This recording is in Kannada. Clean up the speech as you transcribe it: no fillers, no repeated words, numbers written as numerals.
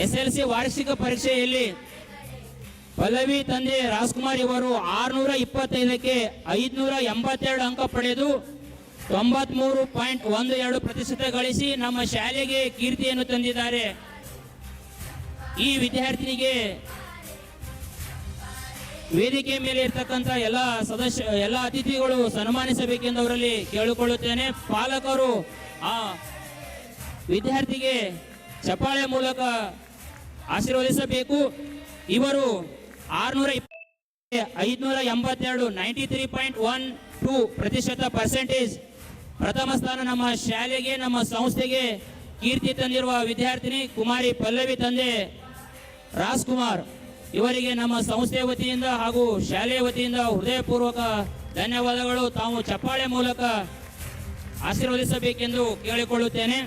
SLC ವಾರ್ಷಿಕ ಪರೀಕ್ಷೆಯಲ್ಲಿ ಪಲ್ಲವಿ ತಂದೆ ರಾಜ್ಕುಮಾರ್ ಇವರು 625ಕ್ಕೆ 582 ಅಂಕ ಪಡೆದು 93.12% ಗಳಿಸಿ ನಮ್ಮ ಶಾಲೆಗೆ ಕೀರ್ತಿಯನ್ನು ತಂದಿದ್ದಾರೆ. ಈ ವಿದ್ಯಾರ್ಥಿನಿಗೆ ವೇದಿಕೆ ಮೇಲೆ ಇರತಕ್ಕಂತ ಎಲ್ಲ ಅತಿಥಿಗಳು ಸನ್ಮಾನಿಸಬೇಕೆಂದು ಅವರಲ್ಲಿ ಕೇಳಿಕೊಳ್ಳುತ್ತೇನೆ. ಪಾಲಕರು ಆ ವಿದ್ಯಾರ್ಥಿಗೆ ಚಪ್ಪಾಳೆ ಮೂಲಕ ಆಶೀರ್ವದಿಸಬೇಕು. ಇವರು 582 93.12% ಪ್ರಥಮ ಸ್ಥಾನ ನಮ್ಮ ಶಾಲೆಗೆ ನಮ್ಮ ಸಂಸ್ಥೆಗೆ ಕೀರ್ತಿ ತಂದಿರುವ ವಿದ್ಯಾರ್ಥಿನಿ ಕುಮಾರಿ ಪಲ್ಲವಿ ತಂದೆ ರಾಜ್ಕುಮಾರ್ ಇವರಿಗೆ ನಮ್ಮ ಸಂಸ್ಥೆಯ ವತಿಯಿಂದ ಹಾಗೂ ಶಾಲೆಯ ವತಿಯಿಂದ ಹೃದಯಪೂರ್ವಕ ಧನ್ಯವಾದಗಳು. ತಾವು ಚಪ್ಪಾಳೆ ಮೂಲಕ ಆಶೀರ್ವದಿಸಬೇಕೆಂದು ಕೇಳಿಕೊಳ್ಳುತ್ತೇನೆ.